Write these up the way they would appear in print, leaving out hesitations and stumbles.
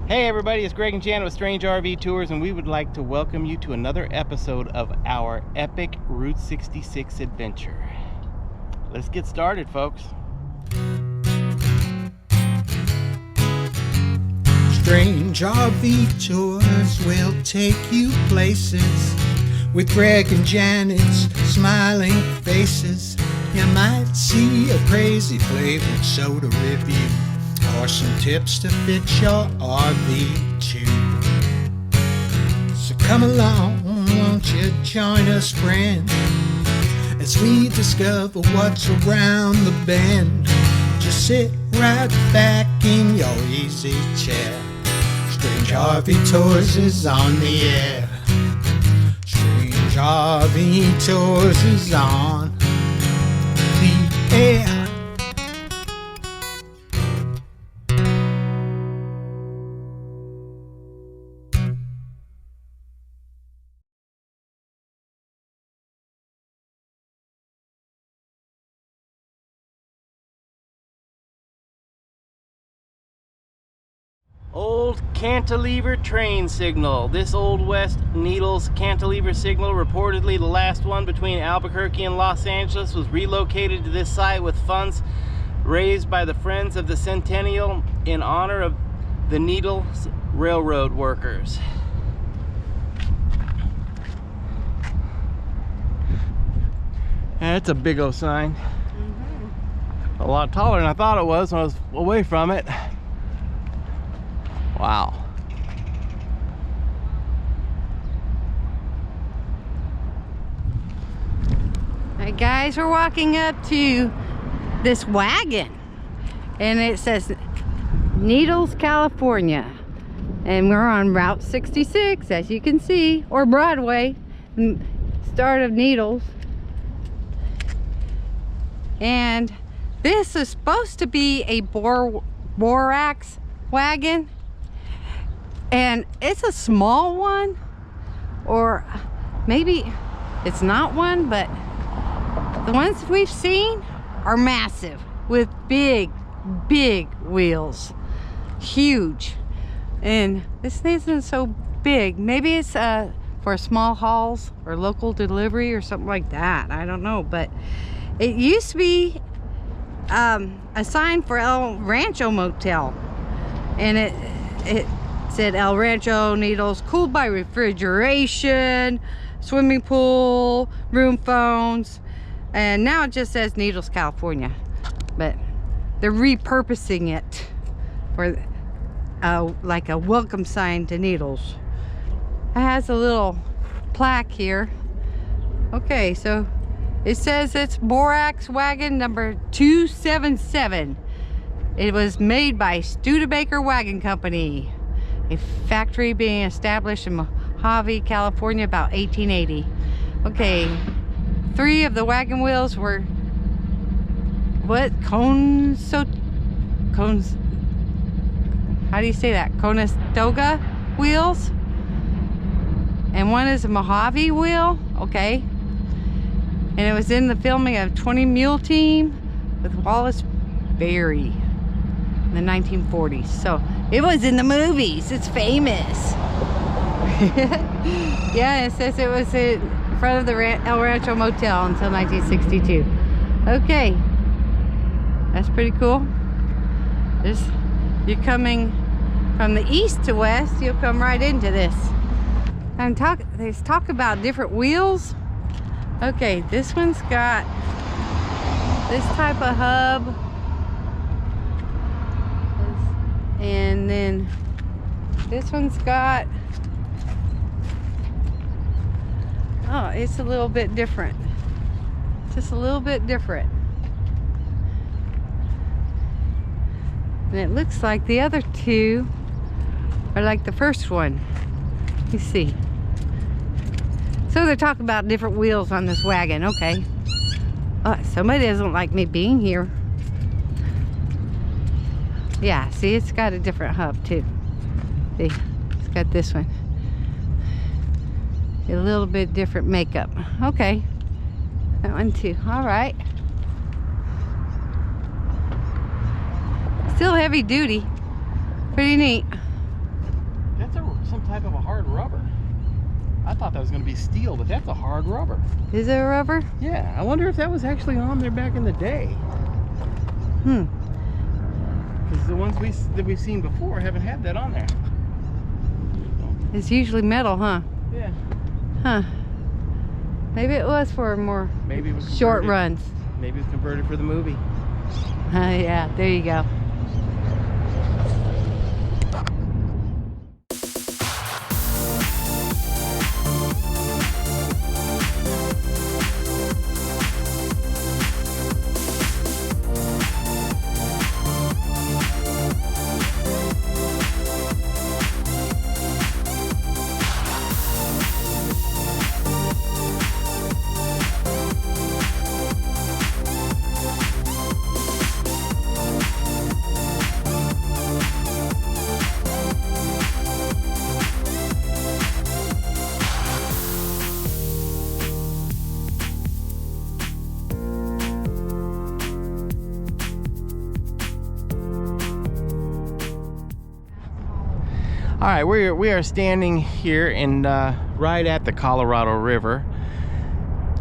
Hey everybody, it's Greg and Janet with Strange RV Tours, and we would like to welcome you to another episode of our epic Route 66 adventure. Let's get started, folks. Strange RV Tours will take you places with Greg and Janet's smiling faces. You might see a crazy flavored soda review or some tips to fix your RV too. So come along, won't you join us, friend, as we discover what's around the bend. Just sit right back in your easy chair. Strange RV Tours is on the air. Strange RV Tours is on the air. Old cantilever train signal. This Old West Needles cantilever signal, reportedly the last one between Albuquerque and Los Angeles, was relocated to this site with funds raised by the Friends of the Centennial in honor of the Needles Railroad workers. That's a big old sign. A lot taller than I thought it was when I was away from it. Wow. Alright guys, we're walking up to this wagon and it says Needles, California, and we're on Route 66, as you can see, or Broadway, start of Needles. And this is supposed to be a Borax wagon, and it's a small one, or maybe it's not one, but the ones we've seen are massive with big wheels, huge. And this isn't so big. Maybe it's for small hauls or local delivery or something like that, I don't know. But it used to be a sign for El Rancho Motel, and it said El Rancho Needles, cooled by refrigeration, swimming pool, room phones, and now it just says Needles, California. But they're repurposing it for like a welcome sign to Needles. It has a little plaque here. Okay, so it says it's Borax wagon number 277. It was made by Studebaker Wagon Company, a factory being established in Mojave, California about 1880. Okay, 3 of the wagon wheels were cones, how do you say that? Conestoga wheels, and one is a Mojave wheel. Okay, and it was in the filming of 20 Mule Team with Wallace Berry in the 1940s. So it was in the movies. It's famous. Yeah, it says it was in front of the El Rancho Motel until 1962. Okay, that's pretty cool. You're coming from the east to west, you'll come right into this. And there's talk about different wheels. Okay, this one's got this type of hub, and then this one's got, oh, it's a little bit different, just a little bit different. And it looks like the other two are like the first one. You see. So they're talking about different wheels on this wagon. Okay. Somebody doesn't like me being here. Yeah, see, it's got a different hub too. See, it's got this one. A little bit different makeup. Okay. That one too. All right. Still heavy duty. Pretty neat. some type of a hard rubber. I thought that was going to be steel, but that's a hard rubber. Is it a rubber? Yeah, I wonder if that was actually on there back in the day. Because the ones that we've seen before haven't had that on there. It's usually metal, huh? Yeah. Huh. Maybe it was for more Maybe it was short converted. runs. Maybe it was converted for the movie. Yeah, there you go. All right, we are standing here in right at the Colorado River,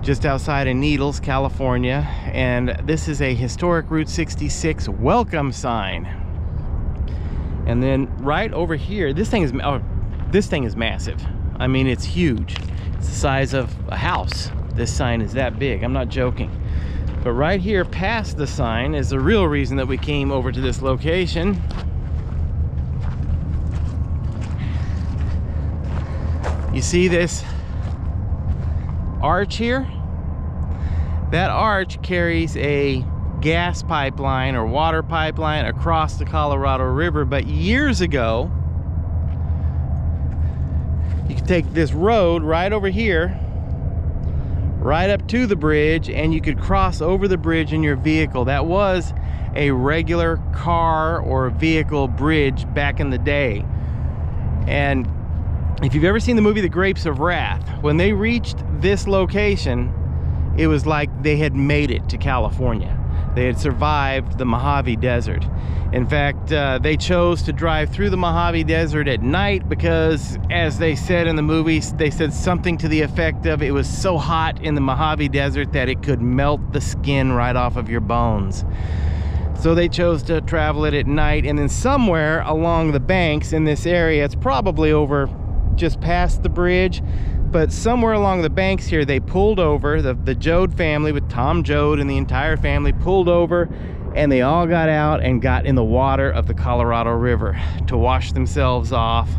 just outside of Needles, California, and this is a historic Route 66 welcome sign. And then right over here, this thing is massive. I mean, it's huge. It's the size of a house. This sign is that big. I'm not joking. But right here, past the sign, is the real reason that we came over to this location. You see this arch here? That arch carries a gas pipeline or water pipeline across the Colorado River, but years ago, you could take this road right over here, right up to the bridge, and you could cross over the bridge in your vehicle. That was a regular car or vehicle bridge back in the day. And if you've ever seen the movie The Grapes of Wrath, when they reached this location, it was like they had made it to California. They had survived the Mojave Desert. In fact, they chose to drive through the Mojave Desert at night because, as they said in the movies, they said something to the effect of it was so hot in the Mojave Desert that it could melt the skin right off of your bones. So they chose to travel it at night, and then somewhere along the banks in this area, it's probably over just past the bridge, but somewhere along the banks here, they pulled over. The Jode family, with Tom Jode and the entire family, pulled over, and they all got out and got in the water of the Colorado River to wash themselves off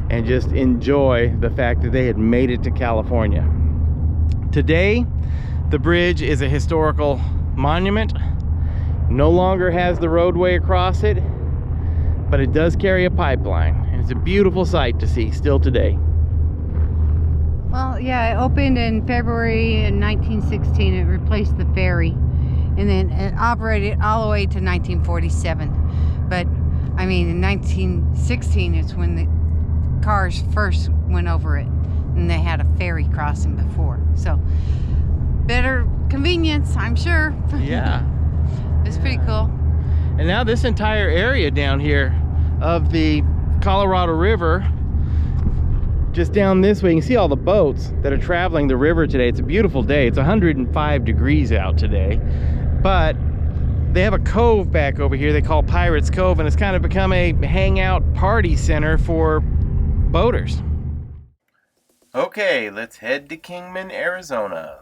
and just enjoy the fact that they had made it to California. Today, the bridge is a historical monument. No longer has the roadway across it, but it does carry a pipeline. And it's a beautiful sight to see still today. Well, yeah, it opened in February in 1916. It replaced the ferry, and then it operated all the way to 1947. But I mean, in 1916 is when the cars first went over it, and they had a ferry crossing before. So better convenience, I'm sure. Yeah. It's pretty cool. And now this entire area down here of the Colorado River, just down this way, you can see all the boats that are traveling the river today. It's a beautiful day. It's 105 degrees out today, but they have a cove back over here they call Pirates Cove, and it's kind of become a hangout party center for boaters. Okay, let's head to Kingman, Arizona.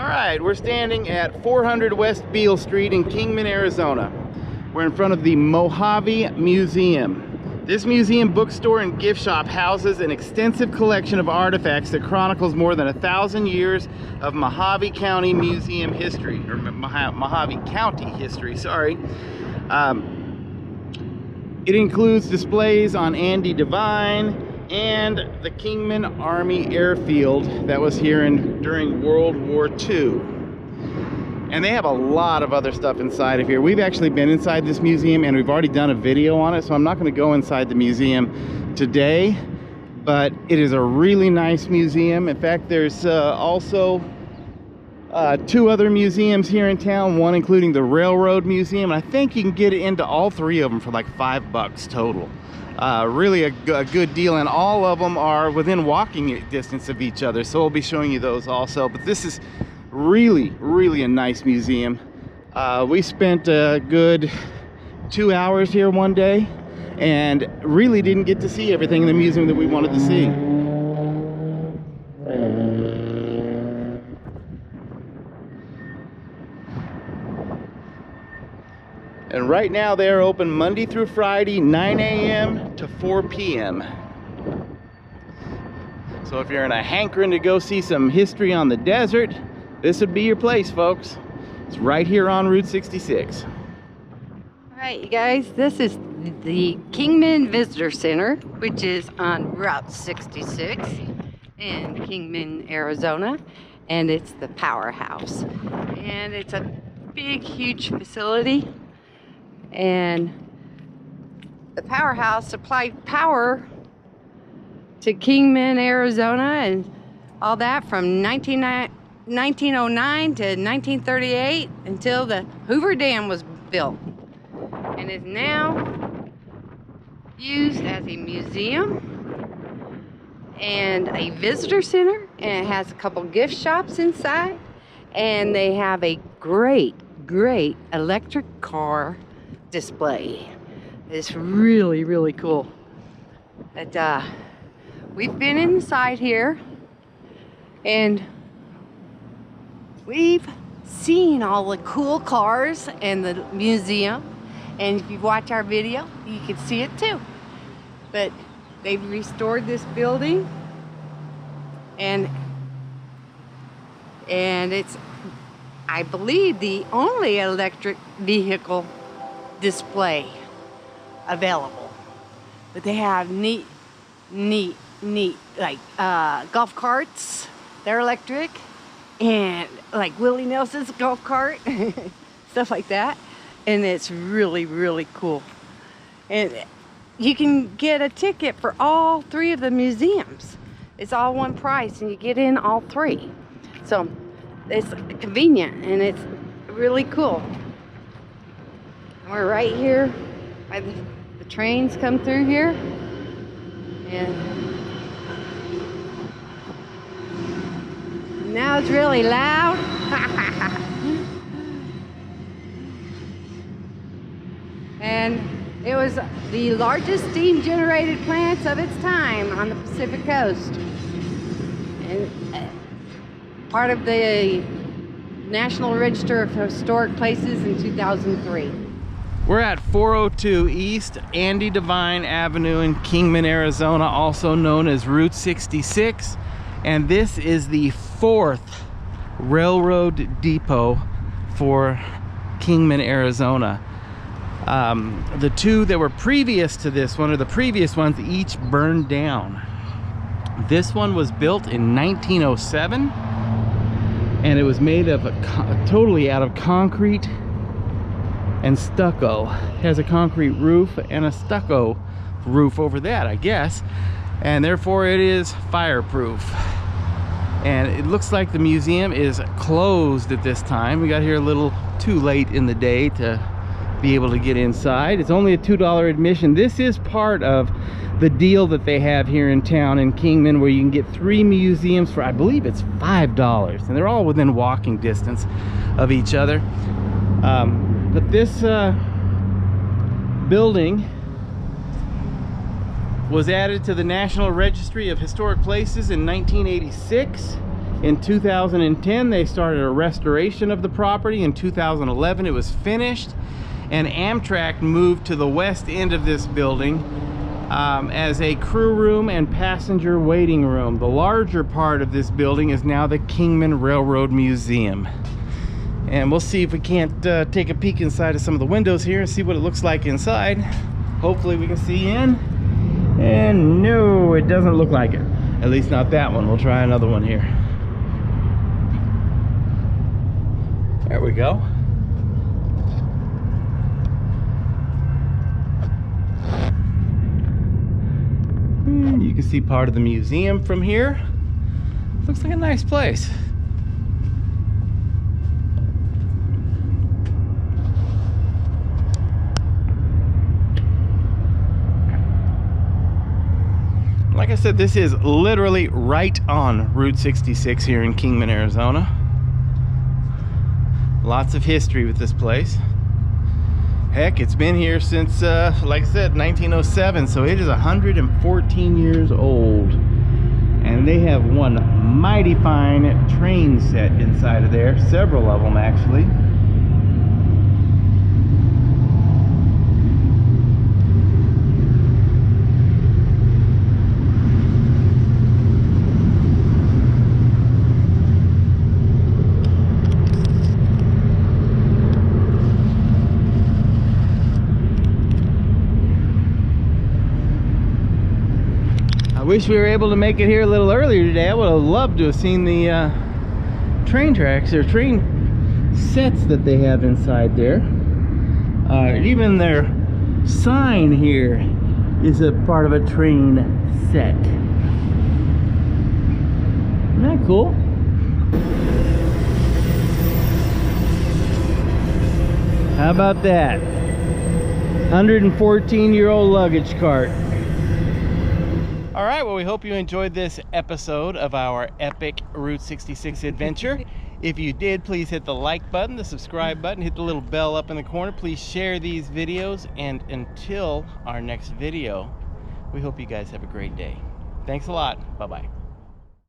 All right, we're standing at 400 West Beale Street in Kingman, Arizona. We're in front of the Mojave Museum. This museum, bookstore, and gift shop houses an extensive collection of artifacts that chronicles more than 1,000 years of Mojave County museum history, or Mojave County history, sorry. It includes displays on Andy Devine and the Kingman Army Airfield that was here during World War II. And they have a lot of other stuff inside of here. We've actually been inside this museum and we've already done a video on it, so I'm not going to go inside the museum today, but it is a really nice museum. In fact, there's also two other museums here in town, one including the Railroad Museum, and I think you can get into all three of them for like $5 total. Really a good deal, and all of them are within walking distance of each other, so we'll be showing you those also. But this is really a nice museum. We spent a good 2 hours here one day and really didn't get to see everything in the museum that we wanted to see. And right now they're open Monday through Friday, 9 a.m. to 4 p.m. So if you're in a hankering to go see some history on the desert, this would be your place, folks. It's right here on Route 66. All right, you guys, this is the Kingman Visitor Center, which is on Route 66 in Kingman, Arizona, and it's the powerhouse. And it's a big, huge facility, and the powerhouse supplied power to Kingman, Arizona, and all that from 1909 to 1938 until the Hoover Dam was built, and is now used as a museum and a visitor center, and it has a couple gift shops inside, and they have a great electric car display. It's really cool. But we've been inside here and we've seen all the cool cars in the museum, and if you watch our video you can see it too. But they've restored this building, and it's, I believe, the only electric vehicle display available. But they have neat like golf carts. They're electric, and like Willie Nelson's golf cart, stuff like that. And it's really cool. And you can get a ticket for all three of the museums. It's all one price, and you get in all three. So it's convenient, and it's really cool. We're right here by the trains come through here, and now it's really loud. And it was the largest steam generated plants of its time on the Pacific coast, and part of the National Register of Historic Places in 2003. We're at 402 East Andy Devine Avenue in Kingman, Arizona, also known as Route 66. And this is the 4th railroad depot for Kingman, Arizona. The two that were previous to this one, or the previous ones, each burned down. This one was built in 1907, and it was made of totally out of concrete and stucco. It has a concrete roof and a stucco roof over that, I guess, and therefore it is fireproof. And it looks like the museum is closed at this time. We got here a little too late in the day to be able to get inside. It's only a $2 admission. This is part of the deal that they have here in town in Kingman, where you can get 3 museums for, I believe it's $5, and they're all within walking distance of each other. But this building was added to the National Registry of Historic Places in 1986, In 2010, they started a restoration of the property. In 2011, it was finished, and Amtrak moved to the west end of this building as a crew room and passenger waiting room. The larger part of this building is now the Kingman Railroad Museum. And we'll see if we can't take a peek inside of some of the windows here and see what it looks like inside. Hopefully we can see in. And no, it doesn't look like it. At least not that one. We'll try another one here. There we go. You can see part of the museum from here. Looks like a nice place. Like I said, this is literally right on Route 66 here in Kingman, Arizona. Lots of history with this place. Heck, it's been here since, like I said, 1907, so it is 114 years old. And they have one mighty fine train set inside of there, several of them actually. I wish we were able to make it here a little earlier today. I would have loved to have seen the train tracks or train sets that they have inside there. Even their sign here is a part of a train set. Isn't that cool? How about that? 114-year-old luggage cart. All right, well, we hope you enjoyed this episode of our epic Route 66 adventure. If you did, please hit the like button, the subscribe button, hit the little bell up in the corner. Please share these videos, and until our next video, we hope you guys have a great day. Thanks a lot. Bye-bye.